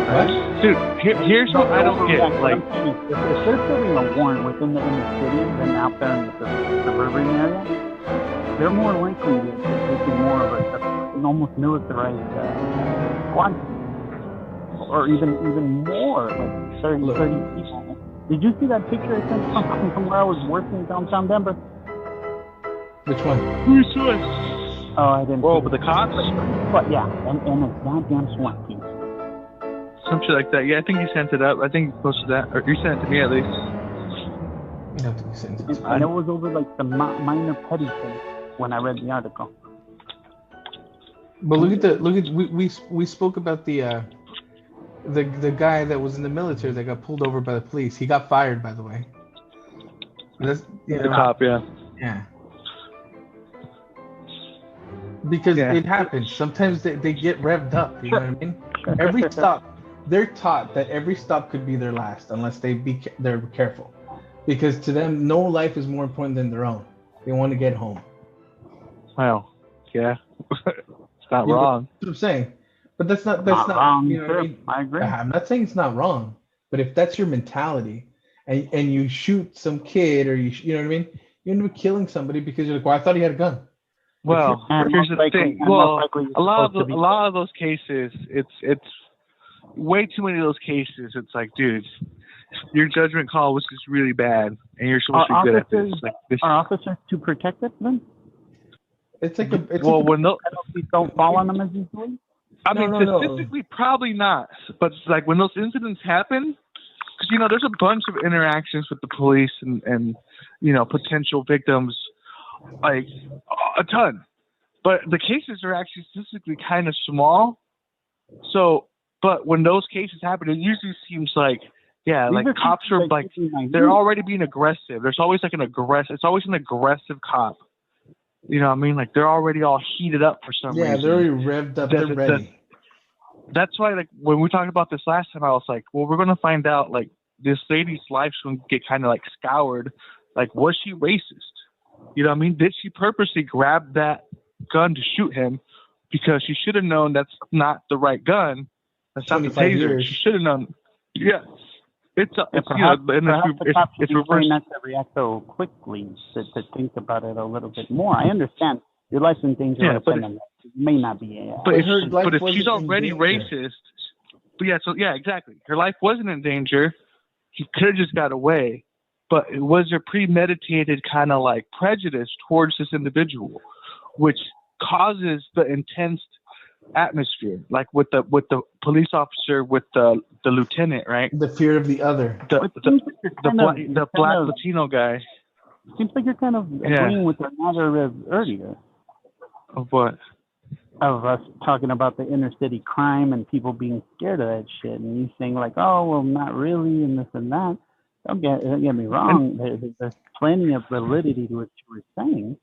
What? Dude, here's what I don't get. Like, if they're serving a warrant within the inner city than out there in the suburban area, they're more likely to take in more of an almost militarized squad, or even more, like 30 people. Did you see that picture I sent from where I was working downtown Denver? Which one? who's this? Oh, I didn't. Oh, but the cops? But yeah, and a goddamn SWAT team. Some shit like that. Yeah, I think you sent it up. I think you posted that, or you sent it to me at least. You don't think you sent it. And it was over like the minor petty thing when I read the article. But look at we spoke about the guy that was in the military that got pulled over by the police. He got fired, by the way. That's, the cop, yeah. Yeah. Because it happens. Sometimes they get revved up. You know what I mean? Every stop, they're taught that every stop could be their last unless they're careful. Because to them, no life is more important than their own. They want to get home. Well, yeah. It's not wrong. That's what I'm saying. But that's not wrong. You know what I mean? I agree. I'm not saying it's not wrong, but if that's your mentality, and you shoot some kid, or you know what I mean, you end up killing somebody because you're like, well, I thought he had a gun. Well, here's the thing. Well, a lot of those cases, it's way too many of those cases. It's like, dude, your judgment call was just really bad, and you're supposed to be good at this. Like, this. Are officers to protect it then? It's like when those don't fall on them as easily. I mean, statistically, probably not. But like when those incidents happen, because there's a bunch of interactions with the police and potential victims, like a ton. But the cases are actually statistically kind of small. So, but when those cases happen, it usually seems like, like cops are like, they're already being aggressive. There's always like it's always an aggressive cop. You know what I mean? Like they're already all heated up for some reason. Yeah, they're already revved up. They're ready. That's why, like, when we talked about this last time, I was like, well, we're going to find out, like, this lady's life's going to get kind of, like, scoured. Like, was she racist? You know what I mean? Did she purposely grab that gun to shoot him because she should have known that's not the right gun? That's not the taser. She should have known. Yeah. It's perhaps it's reverse. Not to react so quickly to think about it a little bit more. I understand your life's in danger. Yeah, but it may not be. But if she's already racist, exactly. Her life wasn't in danger. He could have just got away. But it was a premeditated kind of like prejudice towards this individual, which causes the intense atmosphere, like with the police officer, with the lieutenant, right? The fear of the other. The black Latino guy. Seems like you're kind of agreeing with the matter earlier. Of what? Of us talking about the inner city crime and people being scared of that shit, and you saying like, oh, well, not really, and this and that. Don't get me wrong. There's plenty of validity to what you were saying.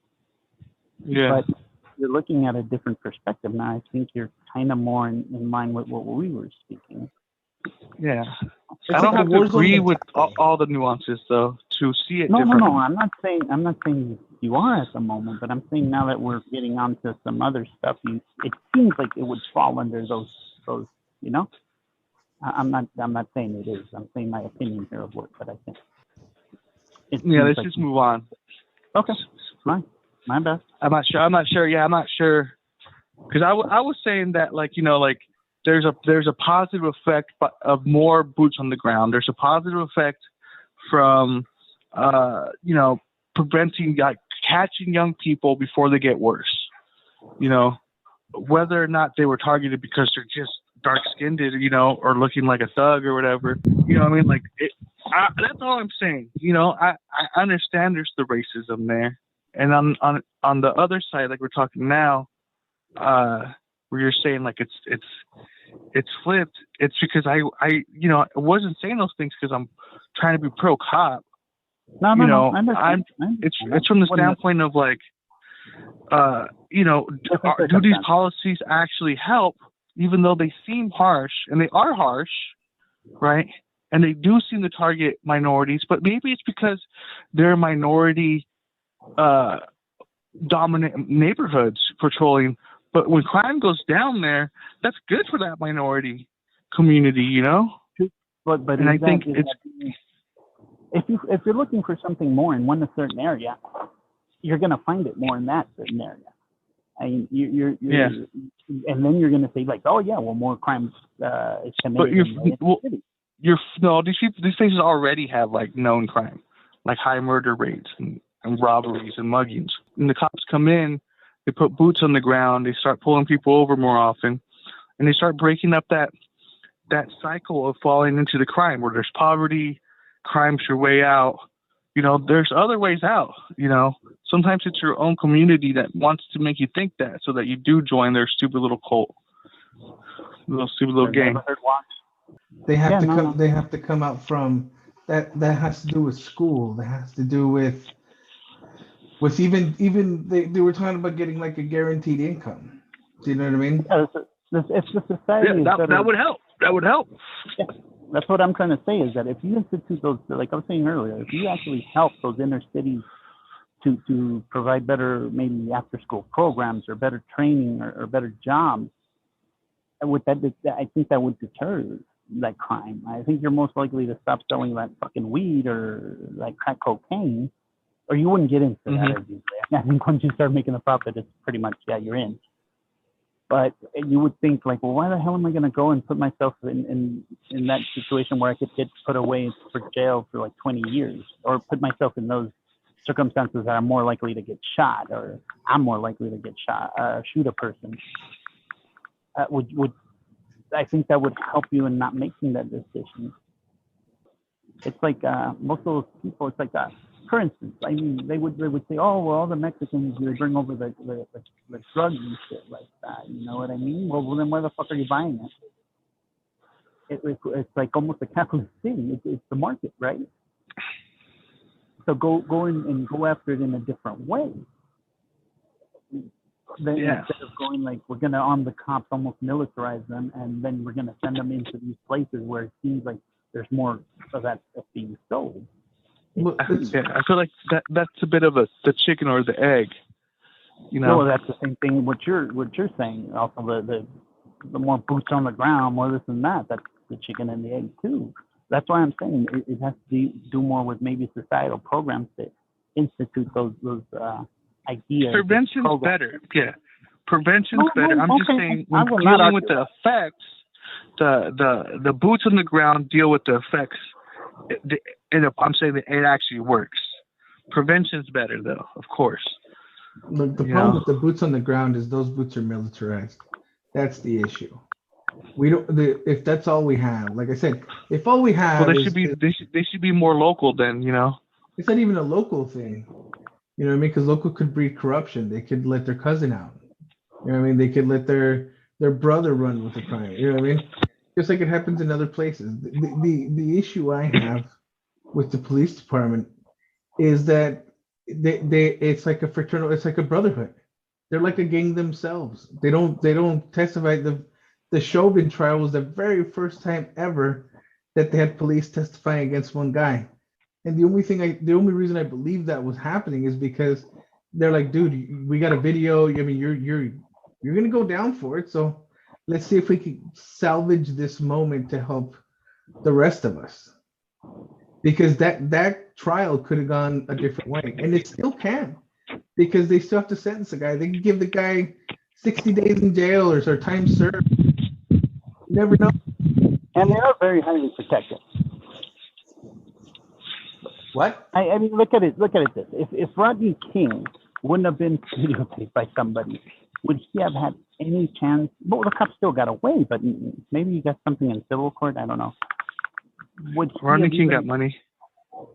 Yeah. But you're looking at a different perspective now. I think you're kind of more in line with what we were speaking. Yeah. I don't have to agree with all the nuances, though, to see it differently. No. I'm not saying you are at the moment, but I'm saying now that we're getting onto some other stuff, it seems like it would fall under those. I'm not saying it is. I'm saying my opinion here of what I think. Let's just move on. Okay, fine. My bad. I'm not sure. Yeah, I'm not sure. Because I was saying that, there's a positive effect of more boots on the ground. There's a positive effect from, preventing, like, catching young people before they get worse. Whether or not they were targeted because they're just dark-skinned, or looking like a thug or whatever. You know what I mean? Like, that's all I'm saying. I understand there's the racism there. And on the other side, like we're talking now, where you're saying like it's flipped. It's because I wasn't saying those things because I'm trying to be pro cop. No. It's from the standpoint of like, do these policies actually help, even though they seem harsh, and they are harsh, right? And they do seem to target minorities, but maybe it's because they're minority dominant neighborhoods patrolling. But when crime goes down there, that's good for that minority community, you know. But and I think if you're looking for something more in one certain area, you're gonna find it more in that certain area. I mean, you're and then you're gonna say like, oh yeah, well, more crime is committed in the city. These places already have like known crime, like high murder rates and robberies and muggings. And the cops come in, they put boots on the ground, they start pulling people over more often, and they start breaking up that cycle of falling into the crime where there's poverty, crime's your way out. You know, there's other ways out. You know, sometimes it's your own community that wants to make you think that, so that you do join their stupid little cult, stupid little gang. They have to come. They have to come out from that. That has to do with school. That has to do with even they were talking about getting like a guaranteed income. Do you know what I mean? If the society that would help. That would help. Yeah, that's what I'm trying to say, is that if you institute those, like I was saying earlier, if you actually help those inner cities to provide better, maybe after school programs or better training or better jobs, I think that would deter that crime. I think you're most likely to stop selling that fucking weed or like crack cocaine, or you wouldn't get into that as easily. I think once you start making a profit, it's pretty much, you're in. But you would think like, well, why the hell am I going to go and put myself in that situation where I could get put away for jail for like 20 years, or put myself in those circumstances that I'm more likely to get shot, or I'm more likely to get shot, shoot a person. I think that would help you in not making that decision. It's like most of those people, it's like for instance, I mean, they would say, oh, well, all the Mexicans, they bring over the drugs and shit like that. You know what I mean? Well, then where the fuck are you buying it? It's like almost a capitalist city. It's the market, right? So go in and go after it in a different way. Then instead of going like, we're going to arm the cops, almost militarize them, and then we're going to send them into these places where it seems like there's more of that stuff being sold. I feel like that's a bit of the chicken or the egg, you know. Well, that's the same thing. What you're saying. Also, the more boots on the ground, more this and that. That's the chicken and the egg too. That's why I'm saying it has to do more with maybe societal programs to institute those ideas. Prevention's better. Yeah, prevention's better. I'm just saying, when dealing with the effects, the boots on the ground deal with the effects. I'm saying that it actually works. Prevention's better, though, of course. Look, the problem with the boots on the ground is those boots are militarized. That's the issue. We don't. If that's all we have, like I said, if all we have, they should be more local. Then, you know, it's not even a local thing. You know what I mean? Because local could breed corruption. They could let their cousin out. You know what I mean? They could let their brother run with the crime. You know what I mean? Just like it happens in other places. The issue I have with the police department is that it's like a fraternal, it's like a brotherhood. They're like a gang themselves. They don't testify. The Chauvin trial was the very first time ever that they had police testifying against one guy. And the only reason I believe that was happening is because they're like, dude, we got a video. I mean, you're gonna go down for it. So let's see if we can salvage this moment to help the rest of us. Because that trial could have gone a different way, and it still can, because they still have to sentence the guy. They can give the guy 60 days in jail or time served. You never know. And they are very highly protected. What? I mean, look at it this. If Rodney King wouldn't have been videotaped by somebody, would he have had any chance? Well, the cops still got away, but maybe he got something in civil court. I don't know. Rodney King got money.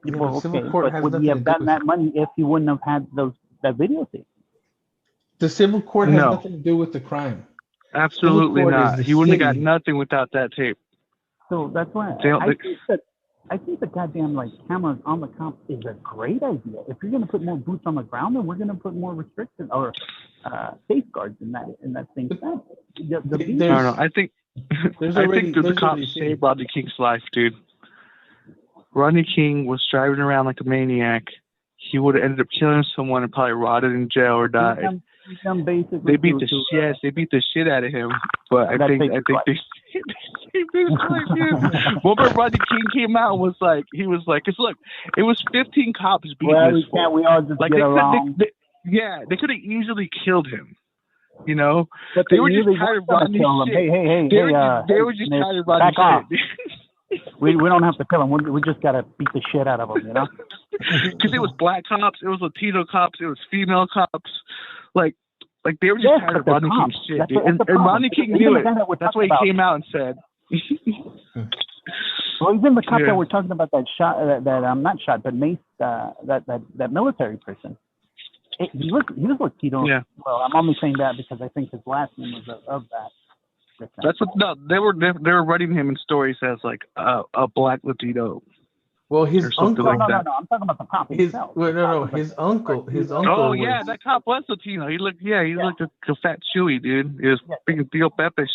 Well, okay, but would he have gotten that money if he wouldn't have had that videotape? The civil court has nothing to do with the crime. Absolutely not. He wouldn't have got nothing without that tape. So that's why I think the goddamn cameras on the cops is a great idea. If you're going to put more boots on the ground, then we're going to put more restrictions or safeguards in that same sense. I don't know. I think the cops saved Rodney King's life, dude. Rodney King was driving around like a maniac. He would have ended up killing someone and probably rotted in jail or died. They beat the shit out of him, but I think they saved dude. When Rodney King came out, was like, he was like, "Cause look, it was 15 cops beating this fool. We all just like get along. They could have easily killed him. You know, but they were just tired of Rodney's shit. They were just tired of Rodney's shit. we don't have to kill him. We just gotta beat the shit out of him, you know? Because it was black cops, it was Latino cops, it was female cops. Like they were just tired of Rodney King's shit, dude. And Rodney King knew it. That's why he came out and said. Well, even the cop that we're talking about that shot, not shot, but maced that military person. He was Latino. Yeah. Well, I'm only saying that because I think his last name was of that. That's what. No, they were writing him in stories as like a black Latino. Well, his uncle. No, I'm talking about the cop himself. His uncle. Oh yeah, that cop was Latino. He looked like a fat chewy dude. He was freaking Theo Pepe.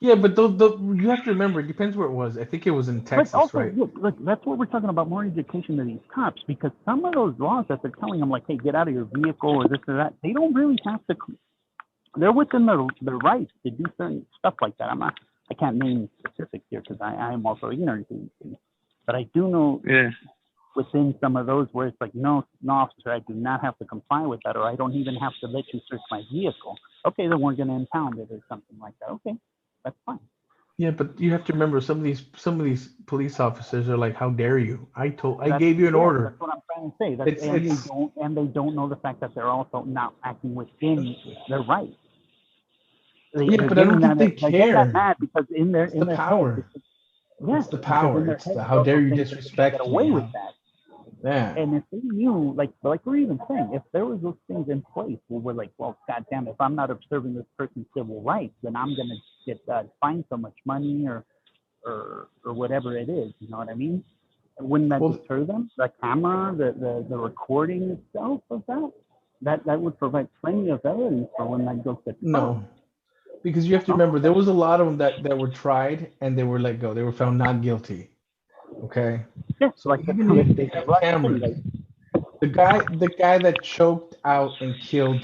Yeah, but you have to remember, it depends where it was. I think it was in Texas, also, right? Look, that's what we're talking about, more education to these cops, because some of those laws that they're telling them, like, hey, get out of your vehicle or this or that, they don't really have to. They're within their rights to do certain stuff like that. I can't name specifics here because I am also ignorant to these things. But I do know within some of those where it's like, no, officer, I do not have to comply with that, or I don't even have to let you search my vehicle. Okay, then we're going to impound it or something like that. Okay. That's fine. Yeah, but you have to remember some of these police officers are like, "How dare you? I gave you an order." That's what I'm trying to say. They don't know the fact that they're also not acting within their rights. But I don't think they care. They get that mad because in their power. It's the power. It's the how dare you disrespect me? Get away with that. Yeah. And if they knew, like we're even saying, if there was those things in place where we're like, well, goddamn, if I'm not observing this person's civil rights, then I'm gonna get fined so much money or whatever it is. You know what I mean? Wouldn't that deter them? The camera, the recording itself of that would provide plenty of evidence for when that goes to trial. No, because you have to remember there was a lot of them that were tried and they were let go. They were found not guilty. Okay. Yeah, so like even if they have cameras, the guy that choked out and killed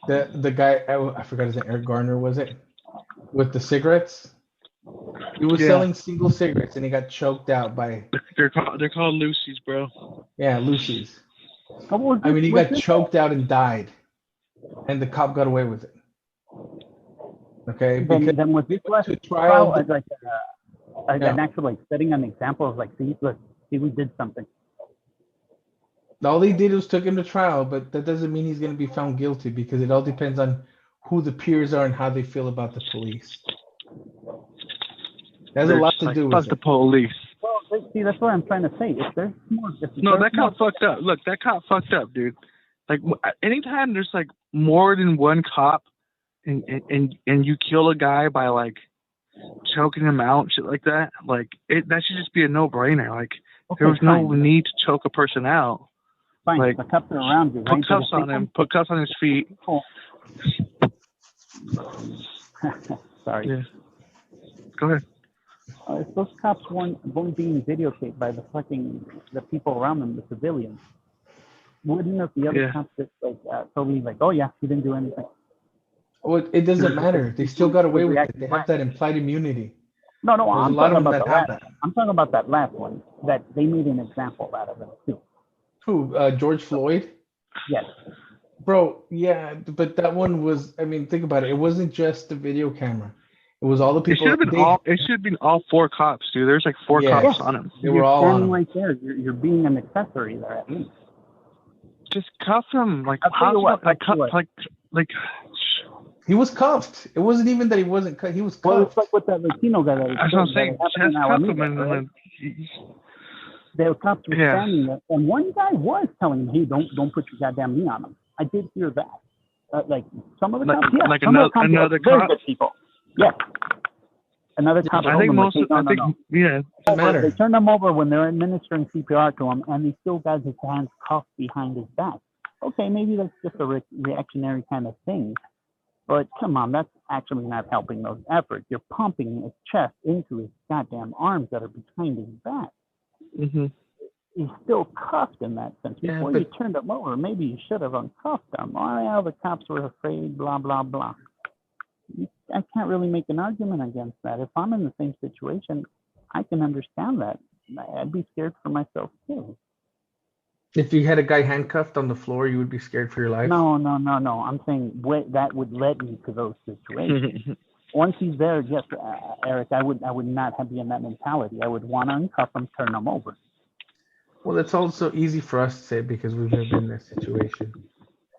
the guy, I forgot his name, Eric Garner, was it? With the cigarettes? He was selling single cigarettes and he got choked out by. They're called Lucy's, bro. Yeah, Lucy's. I mean, he got choked out and died, and the cop got away with it. Okay. Then was this last trial like an actual like setting an example of like, see, we did something. All they did was took him to trial, but that doesn't mean he's going to be found guilty because it all depends on who the peers are and how they feel about the police. There's a lot to do with the police. Well, see, that's what I'm trying to say. That cop fucked up. Look, that cop fucked up, dude. Like, anytime there's like more than one cop, and you kill a guy by like choking him out, shit like that, like that should just be a no-brainer. Like, there was no need to choke a person out. Fine, like, the cuffs are around you. Put cuffs on him. Put cuffs on his feet. Cool. Sorry. Yeah. Go ahead. If those cops weren't being videotaped by the people around them, the civilians, wouldn't have the other cops just totally like, oh yeah, he didn't do anything? Well, it doesn't matter. They still got away with it. They have that implied immunity. No, I'm talking about that. I'm talking about that last one that they made an example out of him too. Who? George Floyd? Yes. Bro, yeah, but that one was. I mean, think about it. It wasn't just the video camera. It was all the people. It should have been all four cops, dude. There's like four cops on him. They were all on him. Right there. You're being an accessory there at least. Just cuff him, like He was cuffed. It wasn't even that he wasn't cuffed. He was cuffed. Well, it's like with that Latino guy. That's what I'm saying. Just cuff him and the cops were standing there, and one guy was telling him, "Hey, don't put your goddamn knee on him." I did hear that. Like some of the cops, like another cop. Good people. Yes. Another cop. I think most. I think doesn't matter. They turned him over when they're administering CPR to him, and he still got his hands cuffed behind his back. Okay, maybe that's just a reactionary kind of thing. But come on, that's actually not helping those efforts. You're pumping his chest into his goddamn arms that are behind his back. Mm-hmm. He's still cuffed in that sense. Before you turned him over, maybe you should have uncuffed him. Oh, yeah, the cops were afraid, blah, blah, blah. I can't really make an argument against that. If I'm in the same situation, I can understand that. I'd be scared for myself too. If you had a guy handcuffed on the floor, you would be scared for your life? No. I'm saying that would lead me to those situations. Once he's there, yes, Eric, I would not be in that mentality. I would want to uncuff him, turn him over. Well, it's also easy for us to say because we've never been in that situation.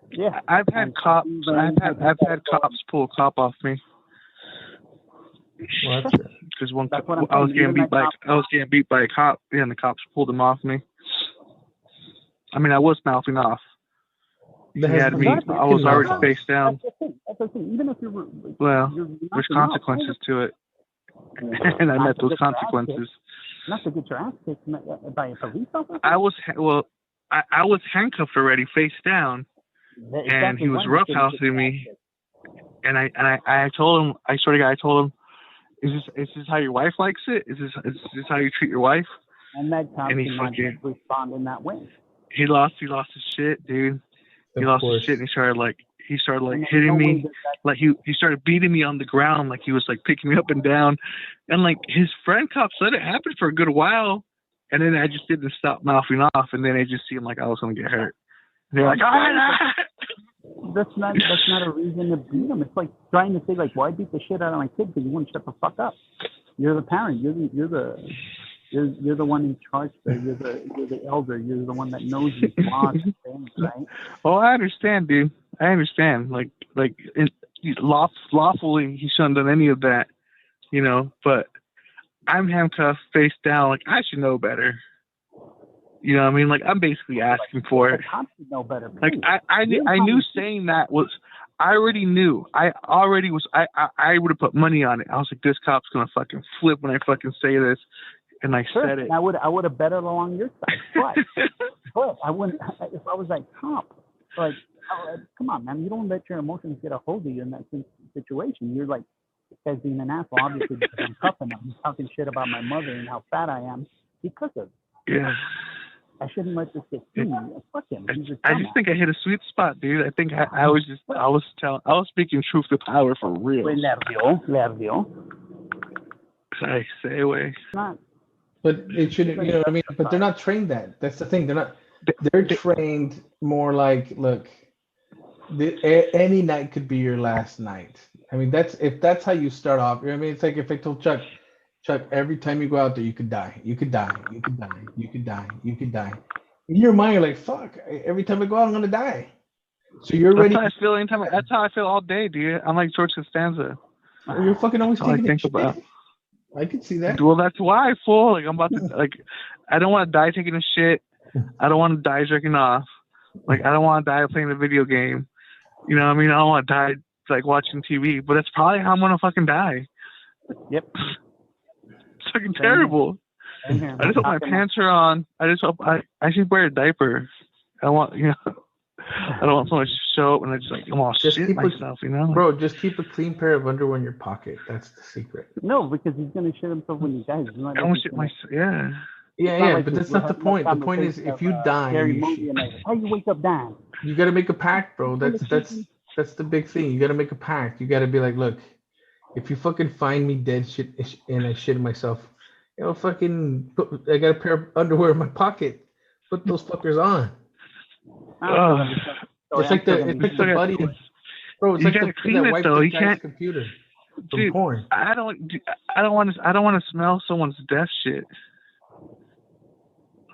Yeah, I've had cops. I've had cops pull a cop off me. Well, that's good. Because I was getting beat by a cop, and the cops pulled him off me. I mean, I was mouthing off. He had me. I was already face down. That's the thing. Even if there's consequences to it, and I met those consequences. Not to get your ass kicked by a police officer. I was handcuffed already, face down, and he was roughhousing me. And I told him, I swear to God, I told him, is this how your wife likes it? Is this how you treat your wife? And that cop did not respond in that way. He lost his shit, dude. He lost his shit, and he started hitting me, like he started beating me on the ground, like he was like picking me up and down, and like his friend cops let it happen for a good while, and then I just didn't stop mouthing off, and then it just seemed like I was gonna get hurt. And they're like, that's not a reason to beat him. It's like trying to say like, why beat the shit out of my kid because you wouldn't shut the fuck up. You're the parent. You're the one in charge there. You're the elder. You're the one that knows these laws and things, right? Oh, I understand, dude. I understand. Lawfully, he shouldn't have done any of that, you know. But I'm handcuffed, face down. Like I should know better. You know what I mean? Like I'm basically asking for it. I should know better. Like I knew saying that was. I already knew. I would have put money on it. I was like, this cop's gonna fucking flip when I fucking say this. And I said it. I would have bet it along your side, but I wouldn't. If I was that cop, like, come on, man, you don't let your emotions get a hold of you in that situation. You're like, this guy's being an asshole. Obviously, because I'm cuffing him. He's talking shit about my mother and how fat I am because of. Yeah. I shouldn't let this get to me. Fuck him. I just think I hit a sweet spot, dude. I think I was speaking truth to power for real. Nervio. I say away. Not. But it shouldn't, you know what I mean? But they're not trained that. That's the thing. They're trained more like, look, any night could be your last night. I mean, if that's how you start off, you know what I mean? It's like if I told Chuck, every time you go out there, you could die. You could die. You could die. You could die. You could die. In your mind, you're like, fuck, every time I go out, I'm going to die. So you're ready. That's how I feel all day, dude. I'm like George Costanza. You're fucking always taking it about. I can see that. Well, that's why, fool. Like, I'm about to, like, I don't want to die taking a shit. I don't want to die jerking off. Like, I don't want to die playing a video game. You know what I mean? I don't want to die, like, watching TV. But that's probably how I'm going to fucking die. Yep. It's fucking terrible. I just hope my pants are on. I just hope I should wear a diaper. I want, you know. I don't want someone to show up and I just like, I'm all shit myself, you know? Bro, just keep a clean pair of underwear in your pocket. That's the secret. No, because he's going to shit himself when he dies. I don't shit myself, yeah. Yeah, but that's not the point. The point is, if you die, how you wake up dying? You got to make a pact, bro. That's the big thing. You got to make a pact. You got to be like, look, if you fucking find me dead shit and I shit myself, you know, I got a pair of underwear in my pocket. Put those fuckers on. It's like the buddy, bro. It's you like gotta clean it though. You can't computer. Dude, porn. I don't want to smell someone's death shit.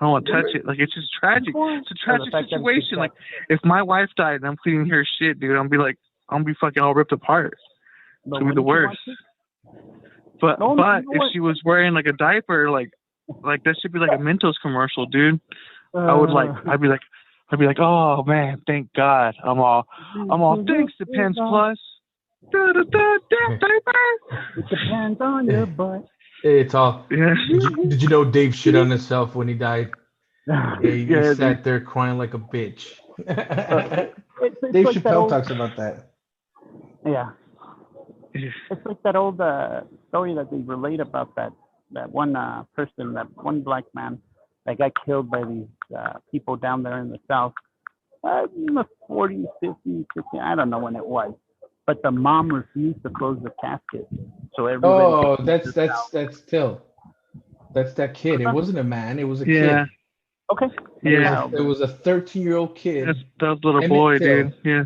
I don't want to touch it. Like, it's just tragic. It's a tragic situation. Like, if my wife died and I'm cleaning her shit, dude, I'm gonna be fucking all ripped apart. It's gonna be the worst. But if she was wearing like a diaper, like that should be like a Mentos commercial, dude. I'd be like, oh man, thank God. I'm all thanks to Pens Plus. It depends on your butt. It's all. Yeah. Did you know Dave shit on himself when he died? He sat there crying like a bitch. Dave like Chappelle talks about that. Yeah. It's like that old story that they relate about that one person, that one black man that got killed by these people down there in the South in the 40s, 50s, 60s, I don't know when it was. but the mom refused to close the casket. So everybody. Oh, that's Till. That's that kid. It wasn't a man. It was a kid. Okay. It was a 13-year-old kid. That little Emmitt boy, Till. dude. Yeah.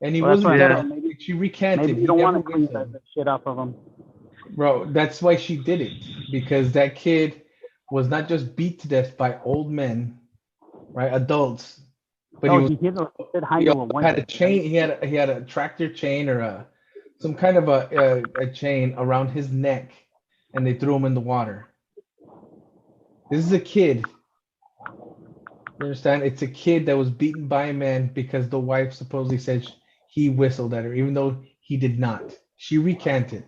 And he wasn't done. Maybe, She recanted. Maybe you don't want to clean that shit off of him. Bro, that's why she did it. Because that kid was not just beat to death by old men, right? Adults. But he had a chain. He had a tractor chain or some kind of a chain around his neck, and they threw him in the water. This is a kid. You understand? It's a kid that was beaten by a man because the wife supposedly said he whistled at her, even though he did not. She recanted.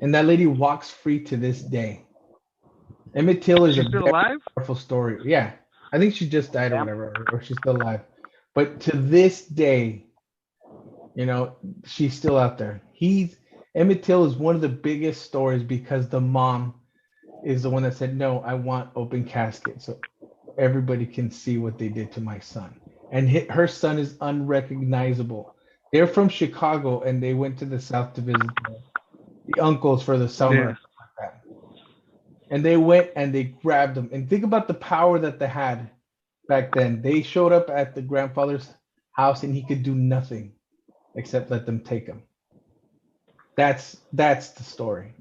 And that lady walks free to this day. Emmitt Till is a very powerful story. Yeah. I think she just died or whatever, or she's still alive. But to this day, you know, she's still out there. Emmitt Till is one of the biggest stories because the mom is the one that said, no, I want open casket so everybody can see what they did to my son. And her son is unrecognizable. They're from Chicago, and they went to the South to visit the uncles for the summer. Yeah. Like that. And they went and they grabbed him. And think about the power that they had back then. They showed up at the grandfather's house, and he could do nothing except let them take him. That's the story.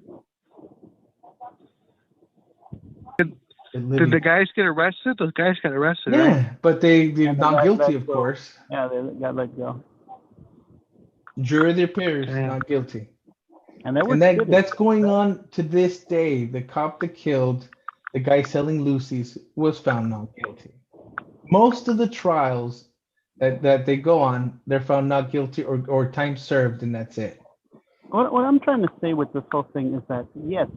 Did the guys get arrested? Those guys got arrested, yeah, right? But they're not guilty, of course. Yeah, they got let go. Jury their peers, not guilty. And that's going on to this day. The cop that killed the guy selling Lucy's was found not guilty. Most of the trials that they go on, they're found not guilty or time served, and that's it. What I'm trying to say with this whole thing is that, yes,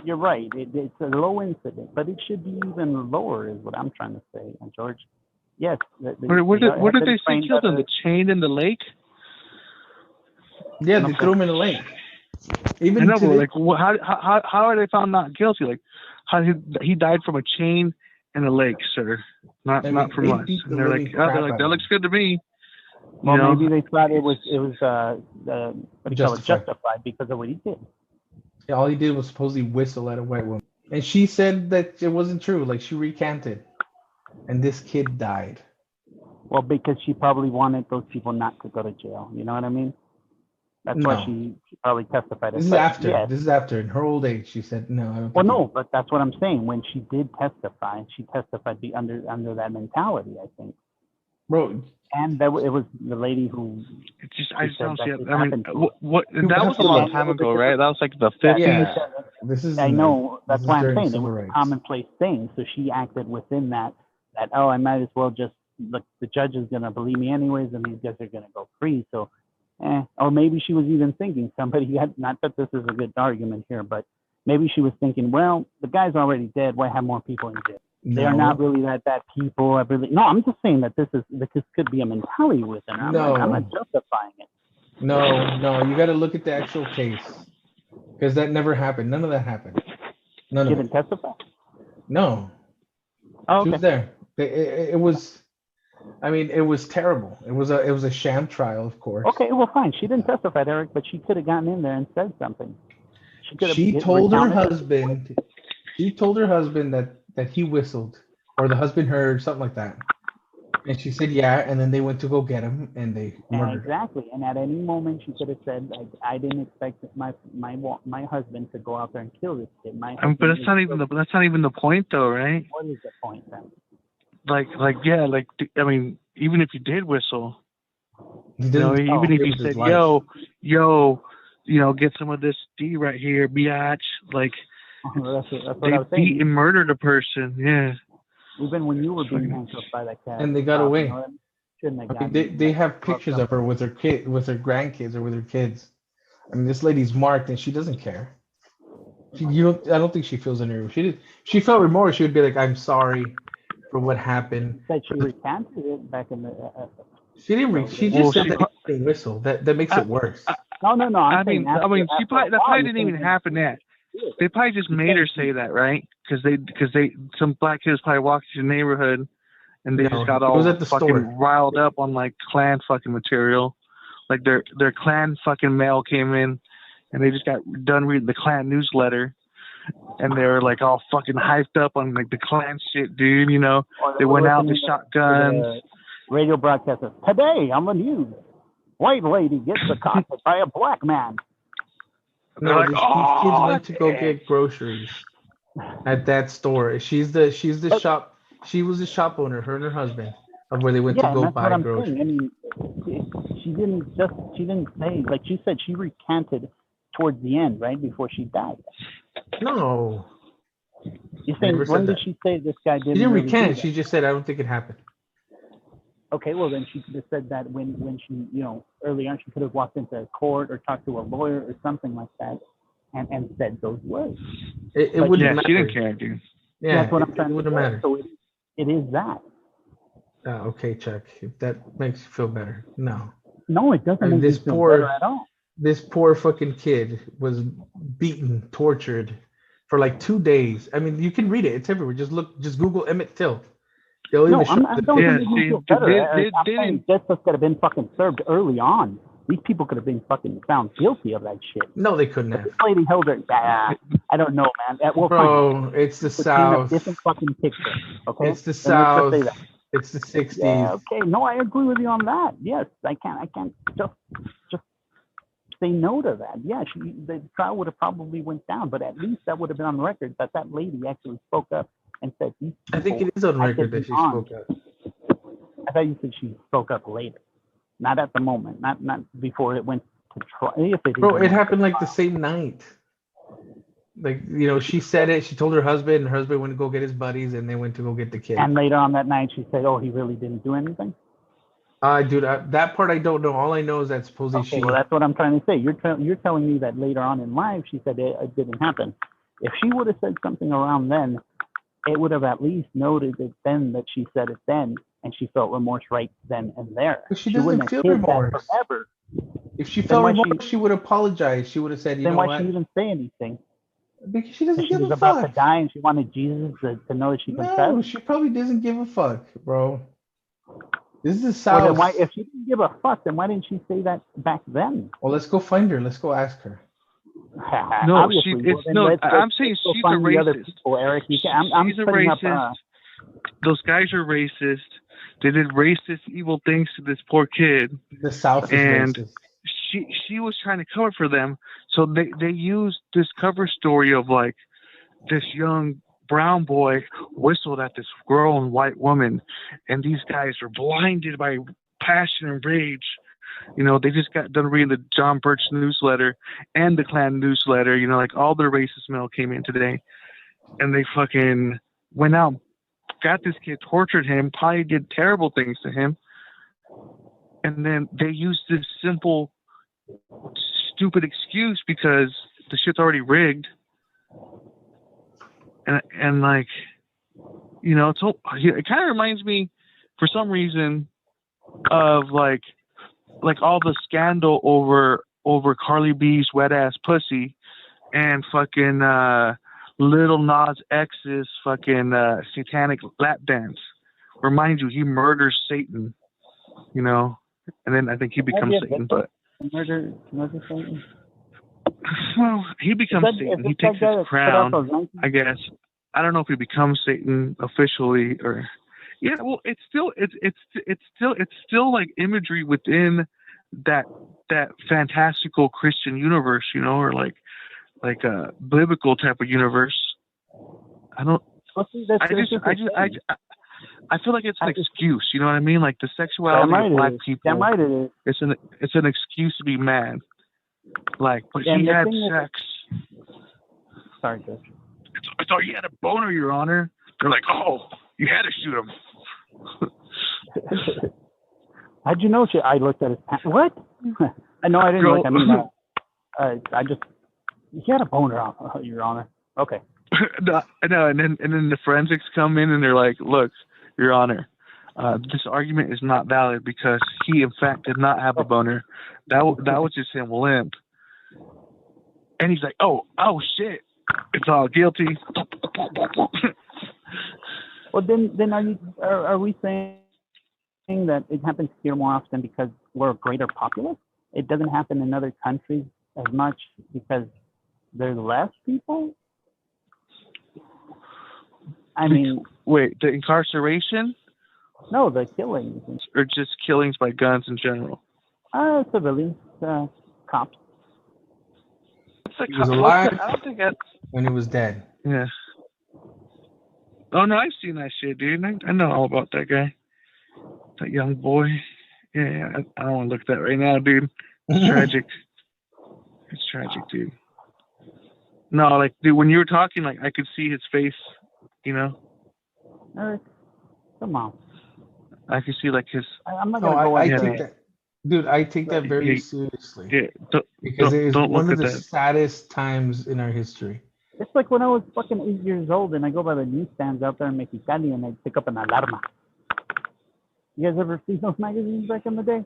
you're right. It's a low incident, but it should be even lower is what I'm trying to say, George. Yes. What did they say killed him? The chain in the lake? Yeah, they threw him in the lake. Even I know, but how are they found not guilty? Like, how he died from a chain in the lake, sir, not from us. And they're like, that looks good to me. Well, maybe they thought it was justified because of what he did. Yeah, all he did was supposedly whistle at a white woman, and she said that it wasn't true. Like, she recanted, and this kid died. Well, because she probably wanted those people not to go to jail. You know what I mean? That's why she probably testified. This is after. Yes. This is after. In her old age, she said, no, I don't think no, but that's what I'm saying. When she did testify, she testified under that mentality, I think. Bro. And it was the lady who... I don't see it. I mean, that was a long time ago, right? That was like the 50s. Yeah. I know. That's why I'm saying it was a commonplace thing. So she acted within that, I might as well just... Look, the judge is going to believe me anyways, and these guys are going to go free, so... Or maybe she was even thinking not that this is a good argument here, but maybe she was thinking, well, the guy's already dead. Why have more people in jail? No. They are not really that bad people. No, I'm just saying that this could be a mentality within her. I'm not justifying it. No, you got to look at the actual case because that never happened. None of that happened. None of it. Didn't testify? No. Oh, okay. She was there. It was. I mean, it was terrible. It was a sham trial, of course. Okay, well, fine. She didn't testify, Eric, but she could have gotten in there and said something. She told her husband. She told her husband that he whistled, or the husband heard something like that, and she said yeah. And then they went to go get him, and they murdered him. Exactly. And at any moment, she could have said, "I didn't expect my husband to go out there and kill this kid." But that's not even the point, though, right? What is the point then? I mean, even if you did whistle, even if you said, yo, get some of this D right here, biatch, like, that's what they beat and murdered a person, yeah. Even when you were being handcuffed by that cat. And they got away. They have pictures pictures of her with her kid, with her grandkids or with her kids. I mean, this lady's marked and she doesn't care. I don't think she feels any remorse. She felt remorse. She would be like, I'm sorry for what happened. Said she recanted it back in the. She didn't. She just said that he didn't whistle. That makes it worse. No. I mean, that probably didn't even happen yet. They probably just made her say that, right? Because some black kids probably walked through the neighborhood and they just got all fucking riled up on like Klan fucking material, like their Klan fucking mail came in, and they just got done reading the Klan newsletter, and they were like all fucking hyped up on like the Klan shit, dude. You know, they went out with shotguns. Radio broadcaster. Today on the news, white lady gets accosted by a black man. No, these kids went to go get groceries at that store. She's the shop. She was the shop owner, her and her husband, of where they went to go buy groceries. Saying. I mean, she didn't say, like she said, she recanted towards the end, right before she died. No. You're saying when did she say this guy didn't? She didn't really recant. She just said, "I don't think it happened." Okay, well then she could have said that when she, you know, early on she could have walked into a court or talked to a lawyer or something like that, and said those words. It wouldn't matter. She didn't care, dude. Yeah, that's what I'm saying. It wouldn't matter. So it is that. Okay, Chuck. If that makes you feel better, no. No, it doesn't make me feel better at all. This poor fucking kid was beaten, tortured for like 2 days. I mean, you can read it. It's everywhere. Just Google Emmitt Till. No, I don't think it feel better. I'm saying justice could have been fucking served early on. These people could have been fucking found guilty of that shit. No, they couldn't have. This lady held her. I don't know, man. Bro, it's the South. Different fucking picture. Okay, it's the South. It's the 60s. Yeah, okay. No, I agree with you on that. Yes, I can't just say no to that. Yeah, the trial would have probably went down, but at least that would have been on record that lady actually spoke up and said. I think it is on record that she spoke up. I thought you said she spoke up later, not at the moment, not before it went to trial. It happened like the same night. Like, you know, she said it. She told her husband, and her husband went to go get his buddies, and they went to go get the kid. And later on that night, she said, "Oh, he really didn't do anything." Dude, that part I don't know. All I know is that supposedly well, that's what I'm trying to say. You're telling me that later on in life, she said it didn't happen. If she would have said something around then, it would have at least noted it then that she said it then, and she felt remorse right then and there. But she doesn't feel remorse. Forever. If she felt remorse, she would apologize. She would have said, "You know what?" Then why she even say anything? Because she doesn't give a fuck. She was about to die, and she wanted Jesus to know that she confessed. No, she probably doesn't give a fuck, bro. This is the South. Well, then if she didn't give a fuck, then why didn't she say that back then? Well, let's go find her. Let's go ask her. No, I'm saying she's a racist. People, Eric. She's a racist. Those guys are racist. They did racist, evil things to this poor kid. The South is racist. She was trying to cover for them, so they used this cover story of like this young brown boy whistled at this grown white woman, and these guys are blinded by passion and rage. You know, they just got done reading the John Birch newsletter and the Klan newsletter. You know, like all their racist mail came in today, and they fucking went out, got this kid, tortured him, probably did terrible things to him, and then they used this simple, stupid excuse because the shit's already rigged. And like, you know, it kind of reminds me, for some reason, of like all the scandal over Carly B's wet ass pussy and fucking Lil Nas X's fucking satanic lap dance. Remind you, he murders Satan, you know, and then I think he becomes Satan, but. Murder Satan? Well, he becomes Satan. He takes his crown, I guess. I don't know if he becomes Satan officially or. Yeah, well, it's still like imagery within that fantastical Christian universe, you know, or like a biblical type of universe. I don't. I feel like it's an excuse, you know what I mean? Like the sexuality of black people. Right it is. It's an excuse to be mad. Like, but he had sex. Sorry, Judge. I thought you had a boner, Your Honor. They're like, oh, you had to shoot him. How'd you know? I looked at his pants. What? No, I didn't look. I mean, I just he had a boner, Your Honor. Okay. No, and then the forensics come in and they're like, look, Your Honor, this argument is not valid because he in fact did not have a boner. That was just him limp. And he's like, oh shit, it's all guilty. Well, then are we saying that it happens here more often because we're a greater populace? it doesn't happen in other countries as much because there's less people. I mean, wait, the incarceration? No, the killings. Or just killings by guns in general? Civilians, cops. He was alive I don't think that... when he was dead. Yeah. Oh, no, I've seen that shit, dude. I know all about that guy. That young boy. Yeah, I don't want to look at that right now, dude. It's tragic. It's tragic, dude. No, like, dude, when you were talking, like, I could see his face, you know? Eric, come on. I could see, like, his... I'm not going to go into take that. Dude, I take that very seriously. Yeah, because it is one of the saddest times in our history. It's like when I was fucking 8 years old and I go by the newsstands out there in Mexicali and I pick up an alarma. You guys ever see those magazines back in the day?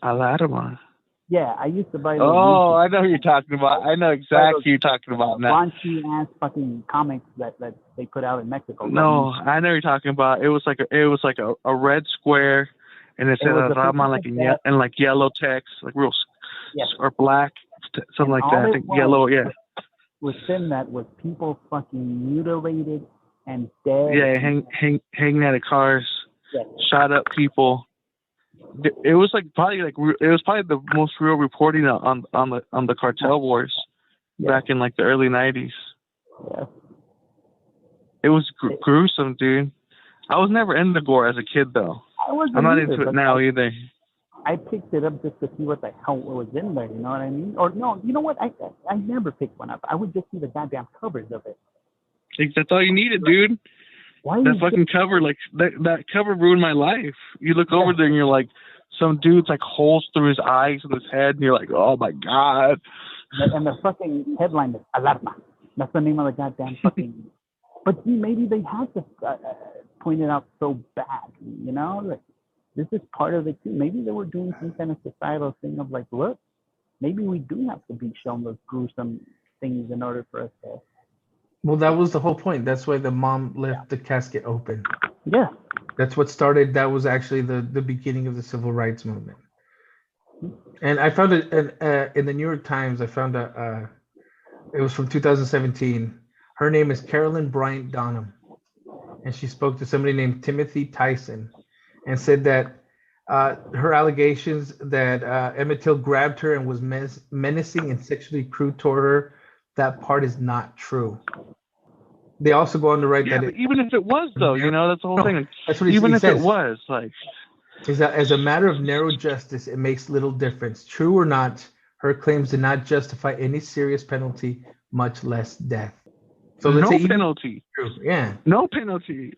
Alarma? Yeah, I used to buy those. Oh, I know who you're talking about. I know exactly who you're talking about now. Raunchy ass fucking comics that they put out in Mexico. No, I know who you're talking about. It was like a red square, and it said alarma like in yellow text, like real, or black, something like that. I think yellow, yeah. Within that was people fucking mutilated and dead. Yeah, hanging out of cars, shot up people. It was probably the most real reporting on the cartel wars back in like the early 90s. Yeah. It was gruesome, dude. I was never into gore as a kid though. I'm not into it now either. I picked it up just to see what the hell was in there, you know what I mean? Or no, you know what? I never picked one up. I would just see the goddamn covers of it. That's all you needed, dude. That fucking cover, like that cover ruined my life. You look over there and you're like, some dude's like holes through his eyes and his head, and you're like, oh my god. And the fucking headline is Alarma. That's the name of the goddamn fucking. But see, maybe they had to point it out so bad, you know? Like, this is part of it too. Maybe they were doing some kind of societal thing of like, look, maybe we do have to be shown those gruesome things in order for us to. Well, that was the whole point. That's why the mom left the casket open. Yeah. That's what started. That was actually the beginning of the civil rights movement. And I found it in the New York Times. I found it was from 2017. Her name is Carolyn Bryant Donham, and she spoke to somebody named Timothy Tyson, and said that her allegations that Emmitt Till grabbed her and was menacing and sexually crude toward her, that part is not true. They also go on to write that even if it was, though, you know, that's the whole thing. That's what even he if says. It was, like, is that as a matter of narrow justice, it makes little difference. True or not, her claims did not justify any serious penalty, much less death. So let's say penalty. True. Yeah. No penalty.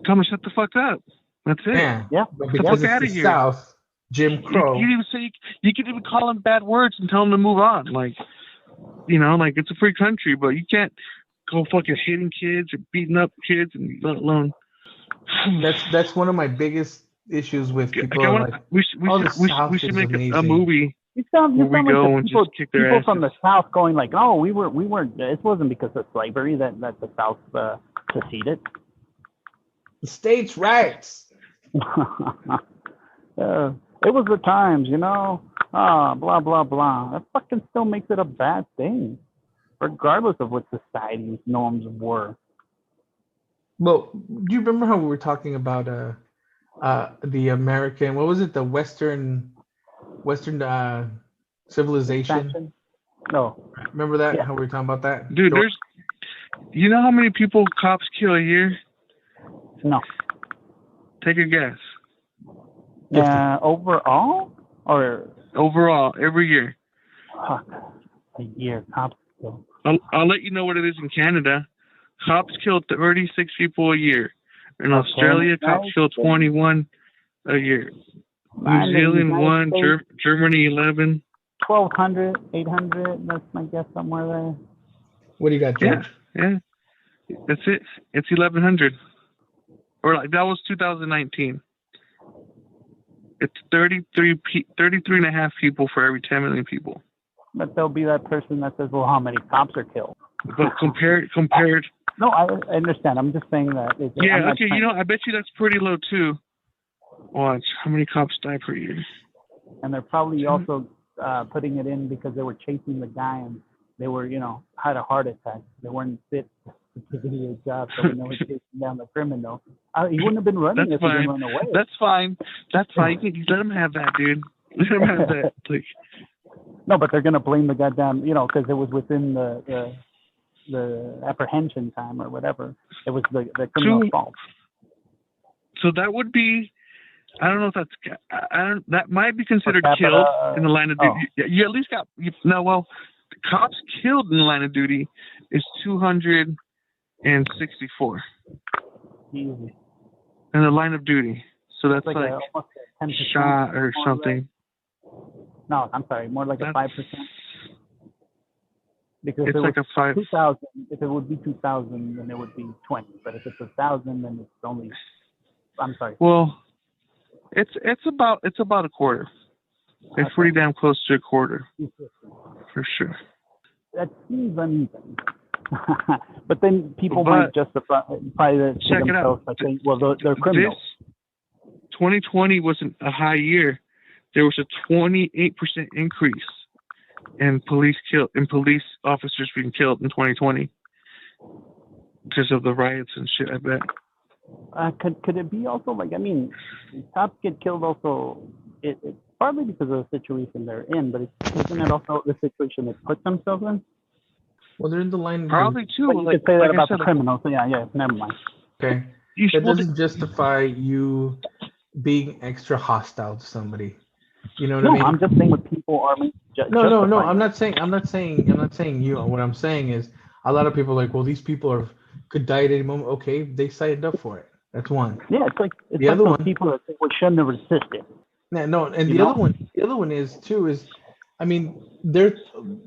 Come and shut the fuck up. That's it. Yeah. But because it's the South, Jim Crow. You could even call them bad words and tell them to move on. Like, you know, like, it's a free country, but you can't go fucking hitting kids or beating up kids, and let alone. That's one of my biggest issues with people. We should make a movie. Where we go and just kick their asses. People from the South going like, "Oh, we weren't. It wasn't because of slavery that the South seceded. The states' rights. It was the times, you know. Blah blah blah. That fucking still makes it a bad thing, regardless of what society's norms were. Well, do you remember how we were talking about the American? What was it? The Western civilization? No. Remember that? Yeah. How we were talking about that? Dude, you know how many people cops kill a year? No. Take a guess. Overall? Or? Overall, every year. Fuck. A year, cops kill. I'll let you know what it is in Canada. Cops kill 36 people a year. In Australia, cops kill 21 a year. New Zealand 1, Germany 11. 1,200, 800. That's my guess, somewhere there. What do you got, George? Yeah, that's it. It's 1,100. Or like that was 2019. It's 33 and a half people for every 10 million people. But there'll be that person that says, "Well, how many cops are killed?" But compared. No, I understand. I'm just saying that. Yeah. Okay. You know, I bet you that's pretty low too. Watch how many cops die per year. And they're probably also putting it in because they were chasing the guy and they were, had a heart attack. They weren't fit to do their job, so when they were chasing down the criminal, he wouldn't have been running if he didn't run away. That's fine. You let him have that, dude. Let him have that. Like, no, but they're gonna blame the goddamn, because it was within the apprehension time or whatever. It was the criminal's fault. So that would be, I don't know if that's, that might be considered killed in the line of duty. You at least got, the cops killed in the line of duty is 264. Easy. In the line of duty. So that's like almost a 10% shot or something. No, I'm sorry, more like a 5%. Because it's like a 5. 2,000. If it would be 2,000, then it would be 20. But if it's 1,000, then it's only. I'm sorry. Well, it's about a quarter. It's pretty damn close to a quarter, for sure. That seems uneven. But then people might justify it to themselves by saying, well, they're criminals. 2020 wasn't a high year. There was a 28% increase in police officers being killed in 2020 because of the riots and shit, I bet. Could it be also cops get killed also? It's partly because of the situation they're in, but isn't it also the situation they put themselves in? Well, they're in the line. Probably too. But you could say that about the criminals. So yeah, never mind. Okay. That doesn't justify you being extra hostile to somebody. You know what I mean? I'm just saying what people are. No. I'm not saying you. What I'm saying is a lot of people are like, well, these people could die at any moment. Okay, they signed up for it. That's one. Yeah, it's like the other one. People that think we shouldn't have resisted. Yeah, no, and the other one is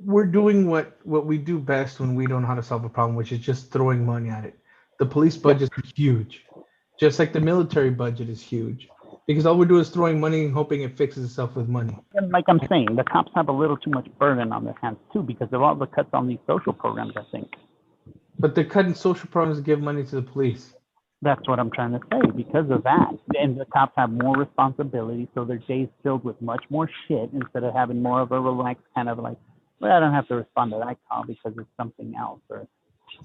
we're doing what we do best when we don't know how to solve a problem, which is just throwing money at it. The police budget is huge, just like the military budget is huge. Because all we're doing is throwing money and hoping it fixes itself with money. And like I'm saying, the cops have a little too much burden on their hands too, because of all the cuts on these social programs, I think. But they're cutting social programs to give money to the police. That's what I'm trying to say. Because of that, and the cops have more responsibility, so their day's filled with much more shit instead of having more of a relaxed kind of like, well, I don't have to respond to that call because it's something else. Or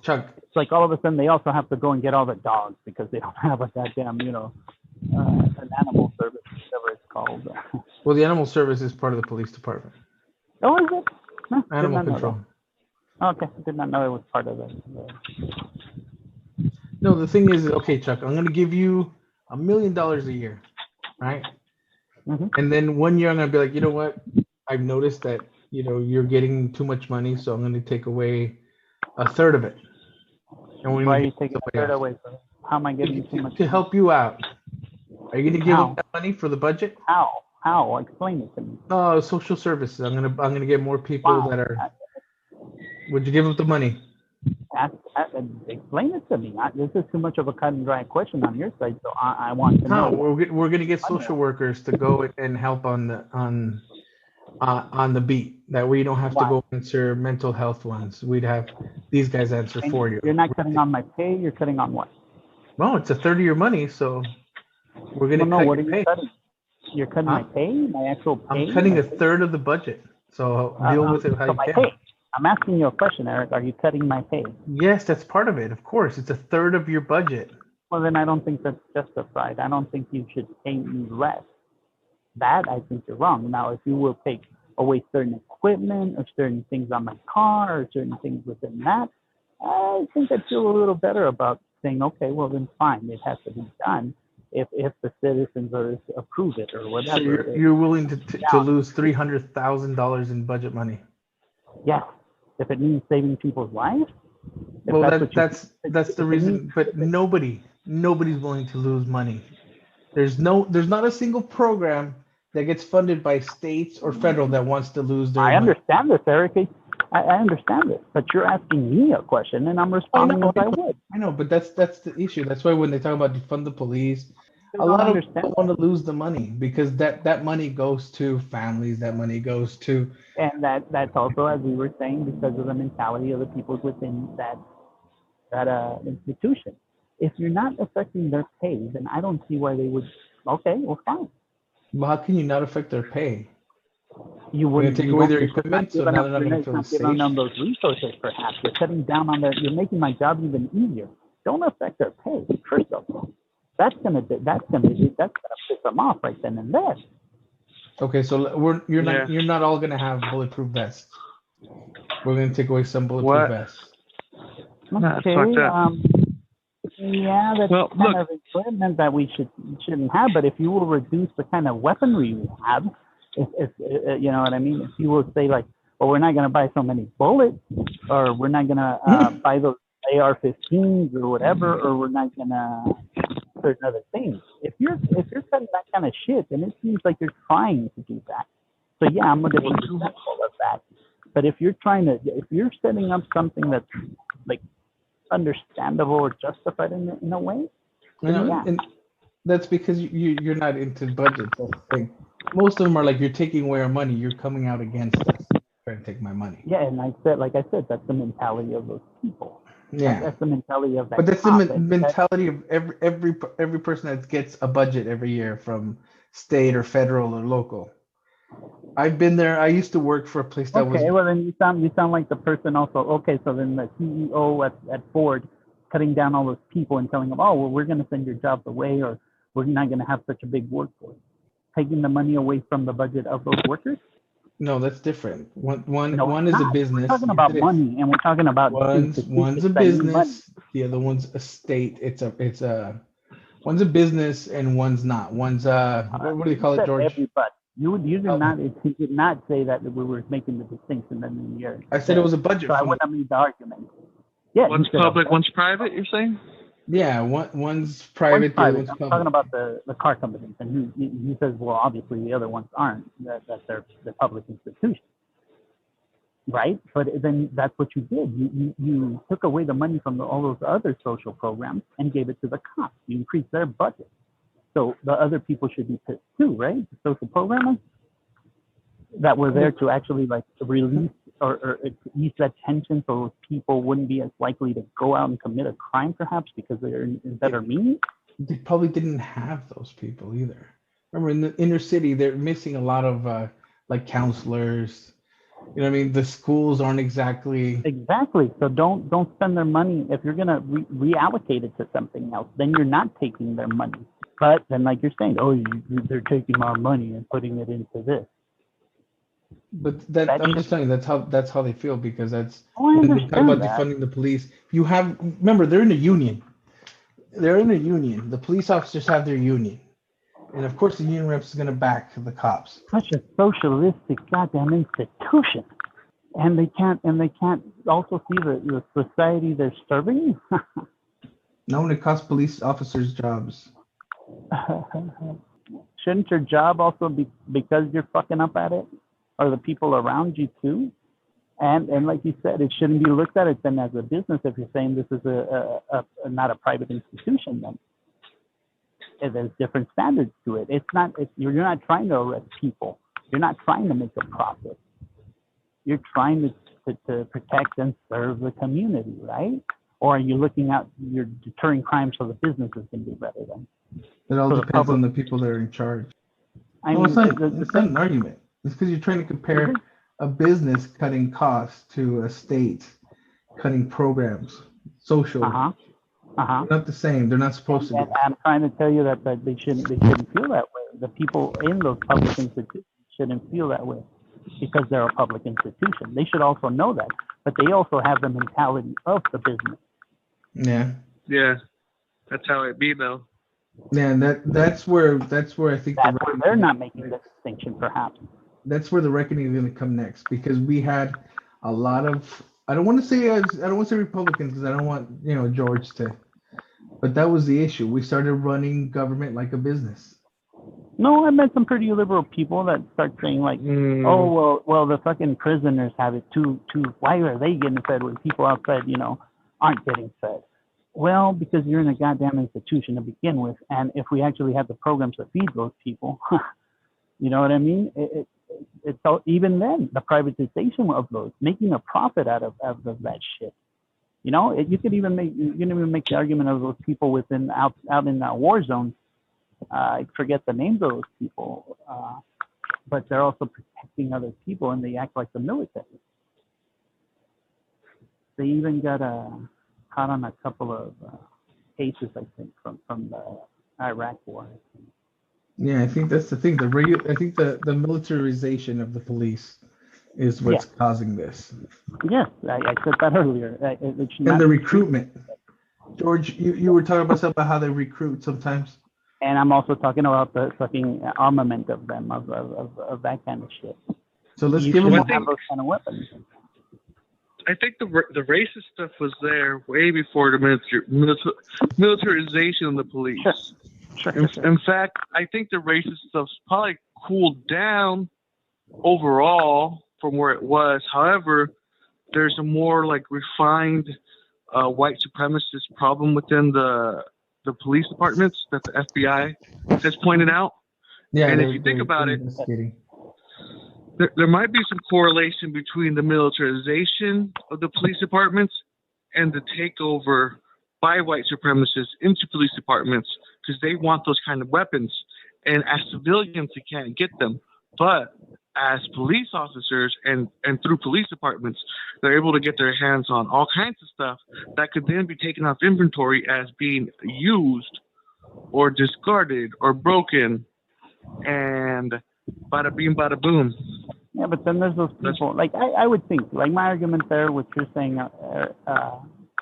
Chuck, it's like all of a sudden they also have to go and get all the dogs because they don't have a goddamn, an animal service, whatever it's called. Well, the animal service is part of the police department. Oh, is it? No, animal control. Okay, I did not know it was part of it. No, the thing is, okay, Chuck, I'm going to give you $1 million a year, right? Mm-hmm. And then 1 year I'm going to be like, you know what? I've noticed that, you're getting too much money, so I'm going to take away a third of it. And why are you taking a third away? How am I getting too much? To help you out. Are you going to give up that money for the budget? How? Explain it to me. Social services. I'm gonna get more people that are. Would you give up the money? Explain it to me. This is too much of a cut and dry question on your side, so I want to know. We're gonna get social workers to go and help on the beat. That way you don't have to go answer mental health ones. We'd have these guys answer for you. You're not cutting on my pay. You're cutting on what? Well, it's a third of your money, so we're gonna cut your pay. Cutting? You're cutting my pay, my actual pay. I'm cutting a third of the budget, so deal with it how you can. Pay. I'm asking you a question, Eric. Are you cutting my pay? Yes, that's part of it. Of course, it's a third of your budget. Well, then I don't think that's justified. I don't think you should pay me less. That I think you're wrong. Now, if you will take away certain equipment or certain things on my car or certain things within that, I think I'd feel a little better about saying, okay, well then fine, it has to be done. If the citizens are to approve it or whatever. So you're willing to lose $300,000 in budget money? Yes, if it means saving people's lives. Well, that's the reason. But nobody's willing to lose money. There's not a single program that gets funded by states or federal that wants to lose their money. I understand this, Eric. I understand this, but you're asking me a question, and I'm responding as I would. I know, but that's the issue. That's why when they talk about defund the police, a lot of people want to lose the money because that money goes to families. That money goes to. And that's also, as we were saying, because of the mentality of the people within that institution. If you're not affecting their pay, then I don't see why they would. Okay, well, fine. Well, how can you not affect their pay? You We're wouldn't gonna take away their equipment, so now they're not gonna feel safe. Giving them those resources, perhaps. You're cutting down on that. You're making my job even easier. Don't affect their pay. First of all, that's gonna piss them off right then and there. Okay, so you're not all gonna have bulletproof vests. We're gonna take away some bulletproof vests. Okay. Yeah, that's kind of equipment that we shouldn't have. But if you will reduce the kind of weaponry we have, if you know what I mean, if you will say like, well, we're not going to buy so many bullets, or we're not going to buy those AR-15s or whatever, or we're not going to certain other things. If you're cutting that kind of shit, then it seems like you're trying to do that. So yeah, I'm going to be respectful of that. But if you're setting up something that's like understandable or justified in a way, and that's because you're not into budgets. That's the thing. Most of them are like, you're taking away our money. You're coming out against us. Trying to take my money. Yeah, and like I said, that's the mentality of those people. Yeah, that's the mentality of that. But that's the mentality of every person that gets a budget every year from state or federal or local. I've been there. I used to work for a place that was. Okay, well then you sound like the person also. Okay, so then the CEO at Ford cutting down all those people and telling them, oh well, we're going to send your jobs away, or we're not going to have such a big workforce. Taking the money away from the budget of those workers? No, that's different. One is a business. We're talking about money, and we're talking about one's a business. The other one's a state. One's a business and one's not. One's what do you call it, George? Everybody. You did not say that we were making the distinction in the year. I said it was a budget. So I wouldn't have made the argument. Yeah. One's public, one's private. You're saying? Yeah, one's private. I'm talking about the car companies, and he says, well, obviously the other ones aren't. That they're public institutions, right? But then that's what you did. You took away the money from all those other social programs and gave it to the cops. You increased their budget, so the other people should be pissed too, right? The social programmers that were there to actually like release or ease that tension so people wouldn't be as likely to go out and commit a crime, perhaps because they're in better means. They probably didn't have those people either. Remember, in the inner city, they're missing a lot of like counselors. You know what I mean? The schools aren't exactly. So don't spend their money. If you're gonna reallocate it to something else, then you're not taking their money. But then, like you're saying, they're taking our money and putting it into this. But I'm just telling you, that's how they feel, because that's when they talk about defunding the police. Remember, they're in a union. The police officers have their union, and of course the union reps is going to back the cops. Such a socialistic goddamn institution, and they can't also see the society they're serving. No, it costs police officers jobs. Shouldn't your job also be because you're fucking up at it? Or the people around you too? And like you said, it shouldn't be looked at it then as a business if you're saying this is a not a private institution. Then there's different standards to it. You're not trying to arrest people. You're not trying to make a profit. You're trying to protect and serve the community, right? Or are you you're deterring crime so the businesses can do better then? It all depends on the people that are in charge. It's not an argument. It's because you're trying to compare a business cutting costs to a state cutting programs, social. Not the same. They're not supposed to be. I'm trying to tell you that they shouldn't feel that way. The people in those public institutions shouldn't feel that way because they're a public institution. They should also know that, but they also have the mentality of the business. Yeah. Yeah, that's how it be though. Yeah, that's where I think they're not making the distinction, perhaps. That's where the reckoning is going to come next, because we had a lot of, I don't want to say Republicans, because I don't want George to, but that was the issue. We started running government like a business. No, I met some pretty liberal people that start saying like, oh well, the fucking prisoners have it too. Why are they getting fed when people outside aren't getting fed? Well, because you're in a goddamn institution to begin with, and if we actually had the programs to feed those people, you know what I mean? It's all, even then, the privatization of those, making a profit out of that shit. You can even make the argument of those people out in war zones. I forget the names of those people. but they're also protecting other people, and they act like the military. They even got caught on a couple of cases, I think, from the Iraq War. Yeah, I think that's the thing. I think the militarization of the police is what's causing this. Yes, I said that earlier. And the recruitment. George, you were talking about how they recruit sometimes. And I'm also talking about the fucking armament of them, of that kind of shit. So let's give them have those kind of weapons. I think the racist stuff was there way before the militarization of the police. Sure. In fact, I think the racist stuff's probably cooled down overall from where it was. However, there's a more like refined white supremacist problem within the police departments that the FBI has pointed out. Yeah, and if you think about it, there might be some correlation between the militarization of the police departments and the takeover by white supremacists into police departments, because they want those kind of weapons. And as civilians, they can't get them. But as police officers and through police departments, they're able to get their hands on all kinds of stuff that could then be taken off inventory as being used or discarded or broken. And bada bing, bada boom. Yeah, but then there's those people. Like I would think, like my argument there, what you're saying,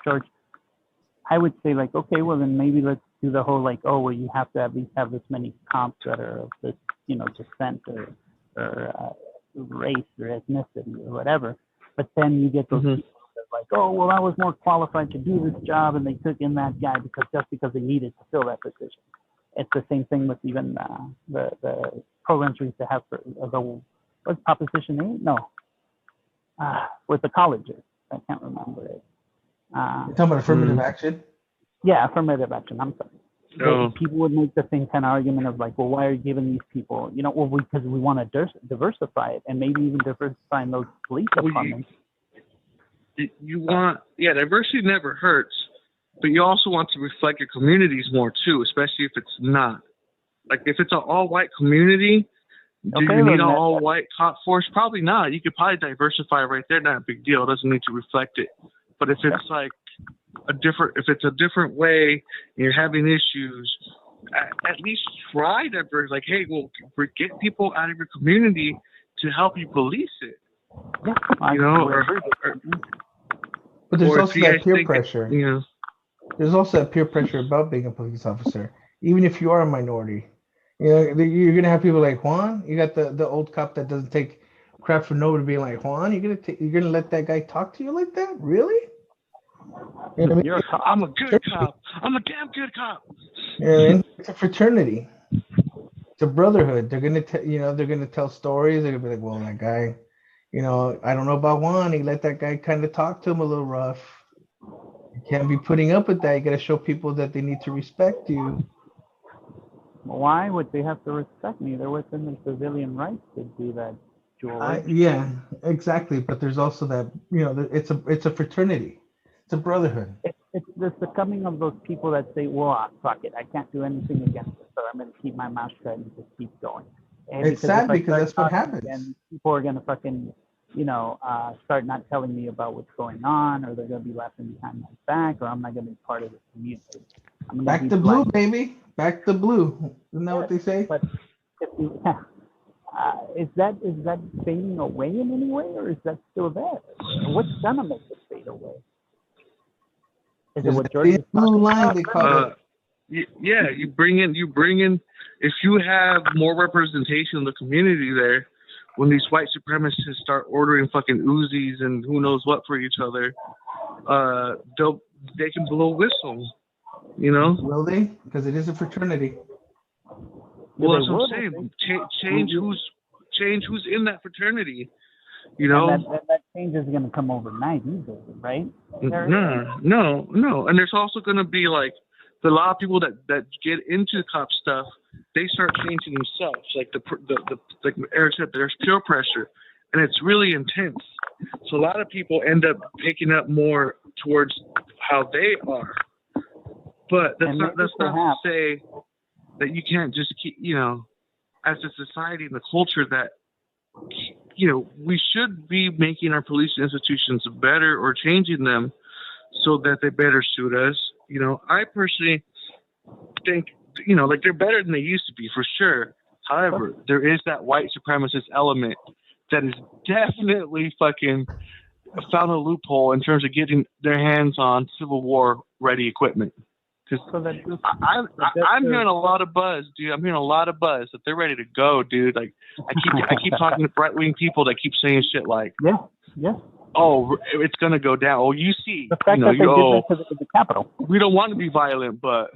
George. I would say like, okay, well then maybe let's do the whole like, oh, well you have to at least have this many cops that are of this, descent or race or ethnicity or whatever. But then you get those people that like, oh, well I was more qualified to do this job, and they took in that guy because they needed to fill that position. It's the same thing with even the programs we used to have for what's Proposition 8? No, with the colleges. I can't remember it. You're talking about affirmative action? Yeah, affirmative action. I'm sorry. No. People would make the same kind of argument of like, well, why are you giving these people, because we want to diversify it, and maybe even diversify in those police departments. You want, diversity never hurts, but you also want to reflect your communities more too, especially if it's not. Like if it's an all-white community, do you need an all-white cop force? Probably not. You could probably diversify right there. Not a big deal. It doesn't need to reflect it. But if it's like if it's a different way and you're having issues, at least try to like, hey, well, get people out of your community to help you police it. But there's also that peer pressure. There's also that peer pressure about being a police officer, even if you are a minority. You're gonna have people like Juan. You got the old cop that doesn't take crap for nobody, being like, Juan, you're gonna let that guy talk to you like that? Really? You know what I mean? I'm a good cop. I'm a damn good cop. It's a fraternity. It's a brotherhood. They're gonna they're gonna tell stories. They're gonna be like, well, that guy, I don't know about Juan. He let that guy kind of talk to him a little rough. You can't be putting up with that. You gotta show people that they need to respect you. Why would they have to respect me? They're within their civilian rights to do that. Yeah, exactly. But there's also that, it's a fraternity. It's a brotherhood. It's the coming of those people that say, well, fuck it. I can't do anything against it, so I'm going to keep my mouth shut and just keep going. And it's sad because that's what happens. And people are going to fucking, start not telling me about what's going on, or they're going to be laughing behind my back, or I'm not going to be part of the community. Back to blue, baby. Back to blue. Isn't that what they say? But is that fading away in any way, or is that still there? What's gonna make it fade away? Is it what George is talking about? They call it. Yeah, you bring in. If you have more representation in the community there, when these white supremacists start ordering fucking Uzis and who knows what for each other, they can blow a whistle. Will they? Because it is a fraternity. Well, that's what I'm saying. Change who's in that fraternity. And that change is going to come overnight either, right? No. And there's also going to be like a lot of people that get into cop stuff. They start changing themselves. Like like Eric said, there's peer pressure, and it's really intense. So a lot of people end up picking up more towards how they are. But that's not to say that you can't just keep, as a society and the culture that, you know, we should be making our police institutions better or changing them so that they better suit us. You know, I personally think, you know, like they're better than they used to be for sure. However, there is that white supremacist element that is definitely fucking found a loophole in terms of getting their hands on Civil War ready equipment. Because I'm hearing a lot of buzz, dude. I'm hearing a lot of buzz that they're ready to go, dude. Like I keep talking to right wing people that keep saying shit like, yeah. Oh, it's gonna go down. Oh, you see, the fact you know, that they did that to the Capitol. We don't want to be violent, but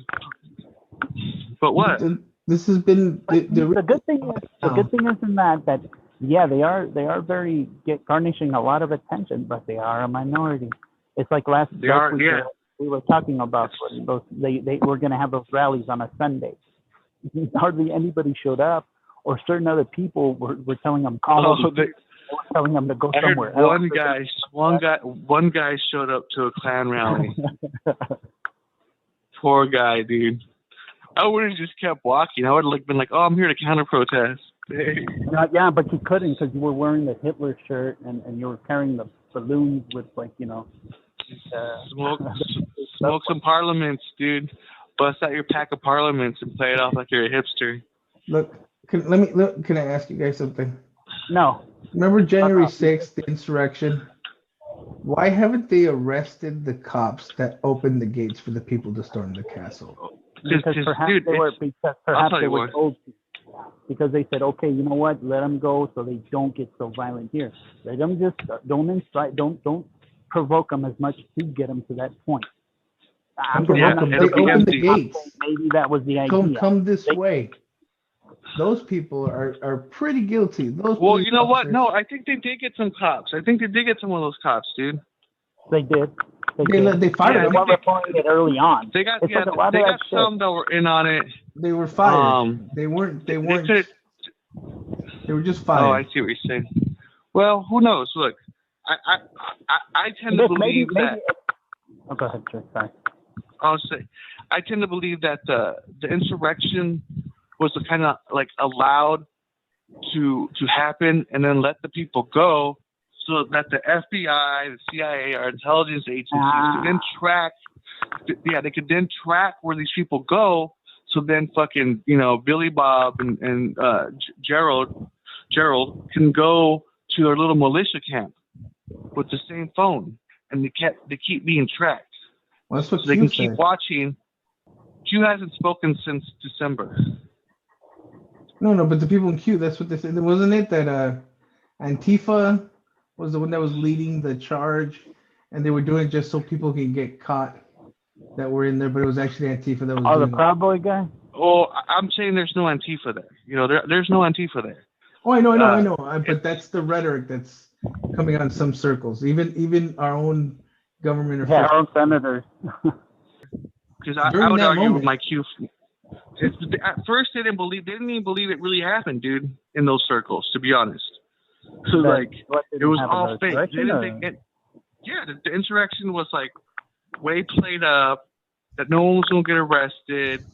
what? This has been the good thing is in that yeah, they are very garnishing a lot of attention, but they are a minority. It's like last week we were talking about those they were going to have those rallies on a Sunday. Hardly anybody showed up, or certain other people were telling them telling them to go somewhere else. One guy showed up to a Klan rally. Poor guy, dude. I would have just kept walking. I would have been like, "Oh, I'm here to counter protest." Yeah, but you couldn't because you were wearing the Hitler shirt and you were carrying the balloons with, like, you know. Smoke some parliaments, dude. Bust out your pack of parliaments and play it off like you're a hipster. Look, can I ask you guys something? No. Remember January 6th, the insurrection? Why haven't they arrested the cops that opened the gates for the people to storm the castle? Because perhaps they were told to. Because they said, okay, you know what? Let them go so they don't get so violent here. Let them just don't incite, don't provoke them as much to get them to that point. They opened the gates. Maybe that was the idea. Come this way. Those people are pretty guilty. Well, you know what? No, I think they did get some cops. I think they did get some of those cops, dude. They did. They fired them. They were reporting it early on. They got some that were in on it. They were fired. They weren't. They were just fired. Oh, I see what you're saying. Well, who knows? Look, I tend to believe that. Oh, go ahead, sir. Sorry. I'll say, I tend to believe that the insurrection was kind of like allowed to happen and then let the people go, so that the FBI, the CIA, our intelligence agencies could then track. Yeah, they could then track where these people go. So then, fucking, you know, Billy Bob and Gerald can go to their little militia camp with the same phone, and they keep being tracked. Well, that's what so they can keep watching. Q hasn't spoken since December. No, but the people in Q, that's what they said. Wasn't it that Antifa was the one that was leading the charge, and they were doing it just so people can get caught that were in there, but it was actually Antifa that was doing the Proud Boy guy? Oh, I'm saying there's no Antifa there. You know, there's no Antifa there. Oh, I know. But that's the rhetoric that's coming out in some circles. Even our own government officials. Yeah, our own senators. Because I would argue with my Q. At first, they didn't even believe it really happened, dude, in those circles, to be honest. So, it was all fake. They didn't think it. Yeah, the insurrection was, way played up, that no one was going to get arrested,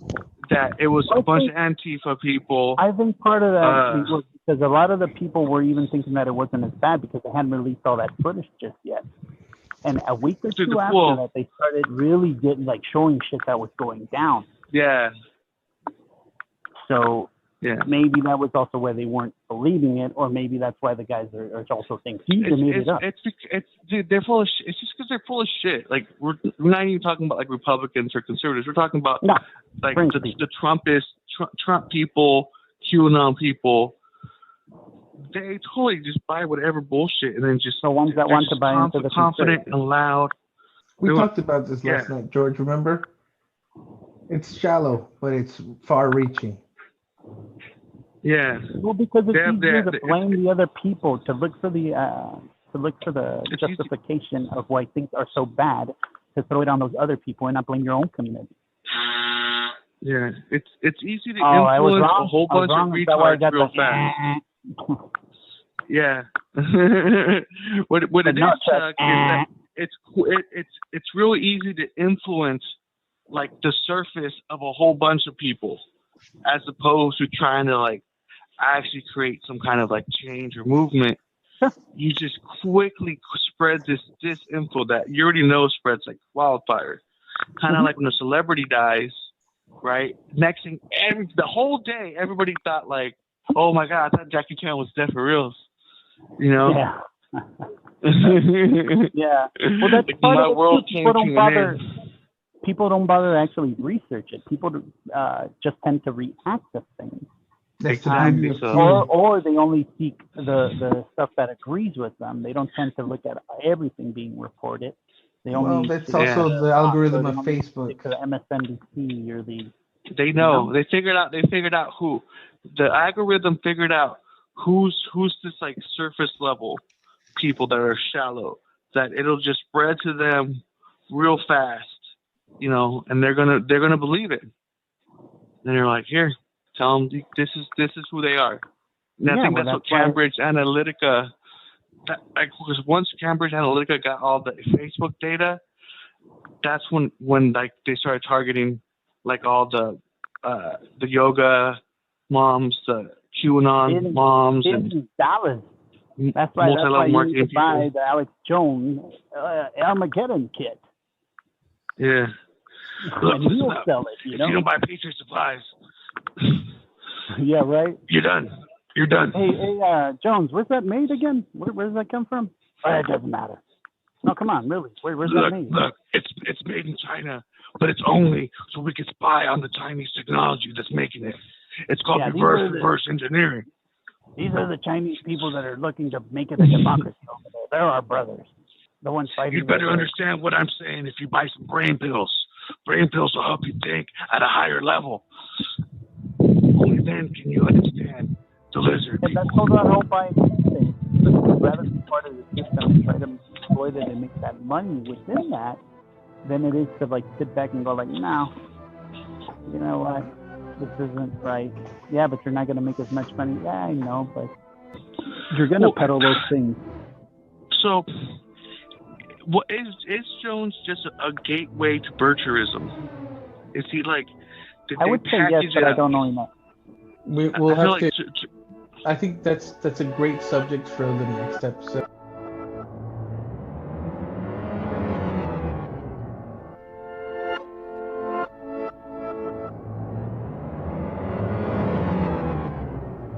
that it was a bunch of Antifa people. I think part of that was because a lot of the people were even thinking that it wasn't as bad because they hadn't released all that footage just yet. And a week or two after that, they started really getting, showing shit that was going down. Yeah. So maybe that was also where they weren't believing it, or maybe that's why the guys are also thinking they made it up. Dude, they're full of shit. It's just because they're full of shit. We're not even talking about Republicans or conservatives. We're talking about the Trump people, QAnon people. They totally just buy whatever bullshit and then just the ones that want to buy into the confident and loud. We talked about this last night, George. Remember? It's shallow, but it's far-reaching. Yeah. Well, because it's easier to blame the other people, to look for the justification of why things are so bad, to throw it on those other people and not blame your own community. Yeah, it's easy to influence a whole bunch of retards real fast. Yeah. what it is, Chuck, is that it's real easy to influence the surface of a whole bunch of people, as opposed to trying to actually create some kind of like change or movement, you just quickly spread this disinfo that you already know spreads like wildfire. Kind of like when a celebrity dies, right? Next thing, the whole day, everybody thought like, oh my God, I thought Jackie Chan was dead for reals. You know? Yeah. Yeah. Well, that's like part my of it. world People came don't to an bother. end. People don't bother actually research it. People just tend to react to things. Exactly. Or they only seek the stuff that agrees with them. They don't tend to look at everything being reported. They only that's also the algorithm of Facebook. To the MSNBC or the. They know. They figured out who. The algorithm figured out who's this like surface level people that are shallow. That it'll just spread to them real fast, you know, and they're gonna believe it. And they're like, here, tell them this is who they are. And I think that's what Cambridge Analytica. Because once Cambridge Analytica got all the Facebook data, that's when like they started targeting like all the yoga moms, the QAnon moms, and Dallas. That's why you need to buy the Alex Jones Armageddon kit. Yeah. Look, and he'll sell it, if you don't buy Patriot Supplies. Yeah, right? You're done. Hey, Jones, where's that made again? Where does that come from? It doesn't matter. No, come on, really. Where's that made? Look, it's made in China, but it's only so we can spy on the Chinese technology that's making it. It's called reverse engineering. These are the Chinese people that are looking to make it a democracy over there. They're our brothers. The ones fighting. You'd better understand what I'm saying if you buy some brain pills. Brain pills will help you think at a higher level. Only then can you understand the lizard. And that's all that whole buying thing. But rather be part of the system and try to exploit it and make that money within that, than it is to like sit back and go like, no, you know what? This isn't right. Yeah, but you're not going to make as much money. Yeah, I know, but you're going to peddle those things. So, what is Jones just a gateway to Bircherism? Is he like? I would say yes, but I don't know enough. We'll have to. I think that's a great subject for the next episode.